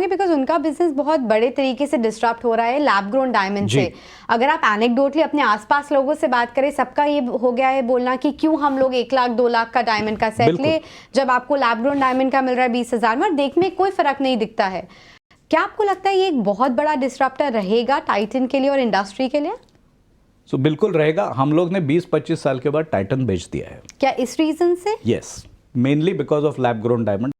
चाहूंगी बिकॉज उनका बिजनेस बहुत बड़े तरीके से डिस्टर्ब हो रहा है लैब ग्रोन डायमंड से। अगर आप एनेक्डोटली अपने आसपास लोगों से बात करें, सबका ये हो गया है बोलना कि क्यों हम लोग 1 लाख 2 लाख का डायमंड का सेट ले जब आपको लैब ग्रोन डायमंड का मिल रहा है 20,000 में, और देखने कोई फर्क नहीं दिखता है। क्या आपको लगता है ये एक बहुत बड़ा डिस्ट्रप्टर रहेगा टाइटन के लिए और इंडस्ट्री के लिए? बिल्कुल रहेगा। हम लोग ने 20-25 साल के बाद टाइटन बेच दिया है। क्या इस रीजन से? Yes, mainly because of lab grown diamond.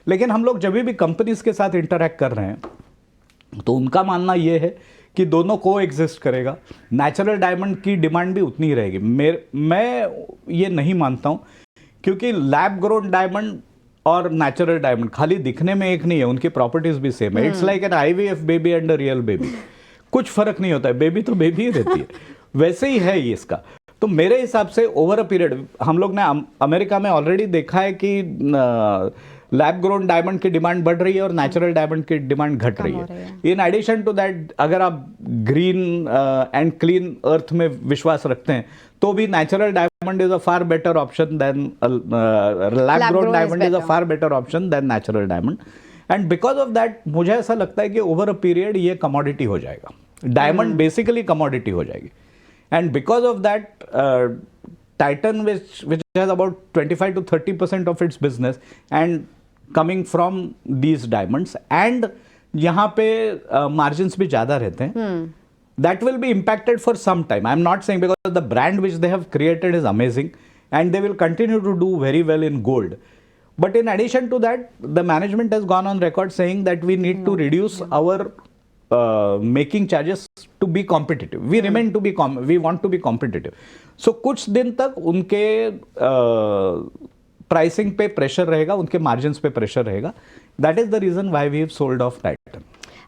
लेकिन हम लोग जब भी कंपनीज के साथ इंटरैक्ट कर रहे हैं तो उनका मानना यह है कि दोनों को एग्जिस्ट करेगा। नेचुरल डायमंड की डिमांड भी उतनी ही रहेगी। मैं ये नहीं मानता हूं, क्योंकि लैब ग्रोन डायमंड और नेचुरल डायमंड खाली दिखने में एक नहीं है, उनकी प्रॉपर्टीज भी सेम है। It's like an IVF baby and a real baby, कुछ फर्क नहीं होता है, बेबी तो बेबी ही रहती है। वैसे ही है ये इसका। तो मेरे हिसाब से ओवर अ पीरियड हम लोग ने अमेरिका में ऑलरेडी देखा है कि लैब ग्रोन डायमंड की डिमांड बढ़ रही है और नेचुरल डायमंड की डिमांड घट रही है। इन एडिशन टू दैट, अगर आप ग्रीन एंड क्लीन अर्थ में विश्वास रखते हैं तो भी natural diamond is a far better option than lab grown diamond is a far better option than natural diamond. And because of that मुझे ऐसा लगता है कि ओवर अ पीरियड ये कमोडिटी हो जाएगा। डायमंड बेसिकली कमोडिटी हो जाएगी। And because of that, Titan, which has about 25 to 30% of its business and coming from these diamonds, and यहाँ पे margins भी ज़्यादा रहते हैं, that will be impacted for some time. I'm not saying, because the brand which they have created is amazing and they will continue to do very well in gold. But in addition to that, the management has gone on record saying that we need to reduce our making charges to be competitive. We remain to be we want to be competitive. So कुछ दिन तक उनके pricing पे pressure रहेगा, उनके margins पे pressure रहेगा. That is the reason why we have sold off Titan.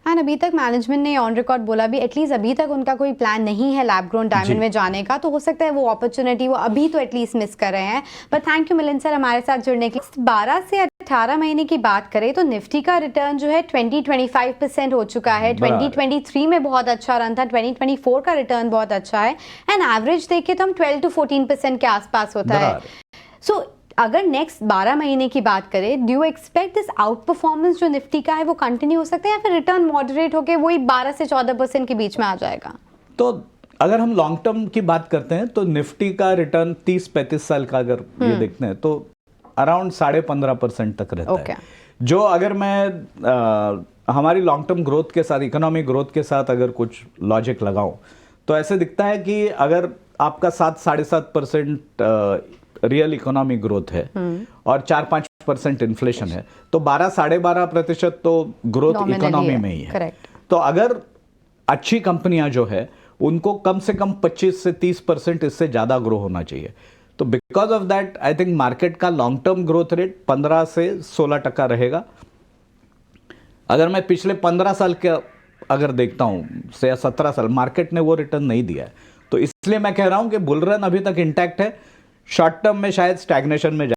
And अभी तक मैनेजमेंट ने ऑन रिकॉर्ड बोला भी एटलीस्ट अभी तक उनका कोई प्लान नहीं है लैब ग्रोन डायमंड में जाने का, तो हो सकता है वो अपॉर्चुनिटी वो अभी तो एटलीस्ट मिस कर रहे हैं. पर थैंक यू मिलिंद सर हमारे साथ जुड़ने के लिए. 12 से 18 महीने की बात करें तो निफ्टी का रिटर्न जो है 20-25% हो चुका है. 2023 में बहुत अच्छा रन था, 2024 का रिटर्न बहुत अच्छा है एंड एवरेज देखें तो हम 12-14% के आसपास होता है. सो अगर नेक्स्ट 12 महीने की बात करें, do you expect this out performance जो निफ्टी का है वो कंटिन्यू हो सकता है या फिर रिटर्न मॉडरेट होकर वही 12 से 14% के बीच में आ जाएगा? तो अगर हम लॉन्ग टर्म की बात करते हैं तो निफ्टी का रिटर्न 30-35 साल का अगर ये देखते हैं तो अराउंड 15.5% तक रहता है. जो अगर मैं हमारी लॉन्ग टर्म ग्रोथ के साथ, इकोनॉमिक ग्रोथ के साथ अगर कुछ लॉजिक लगाऊं तो ऐसे दिखता है कि अगर आपका 7-7.5% रियल इकोनॉमिक ग्रोथ है और 4-5% इन्फ्लेशन है तो 12-12.5% तो ग्रोथ इकोनॉमी में ही है. Correct. तो अगर अच्छी कंपनियां जो है उनको कम से कम 25 से 30% इससे ज्यादा ग्रो होना चाहिए. तो because of that I think market का लॉन्ग टर्म ग्रोथ रेट 15 से 16% रहेगा. अगर मैं पिछले 15 साल के अगर देखता हूं से 17 साल मार्केट ने वो रिटर्न नहीं दिया है, तो इसलिए मैं कह रहा हूं कि बुल रन अभी तक इंटैक्ट है. शॉर्ट टर्म में शायद स्टैग्नेशन में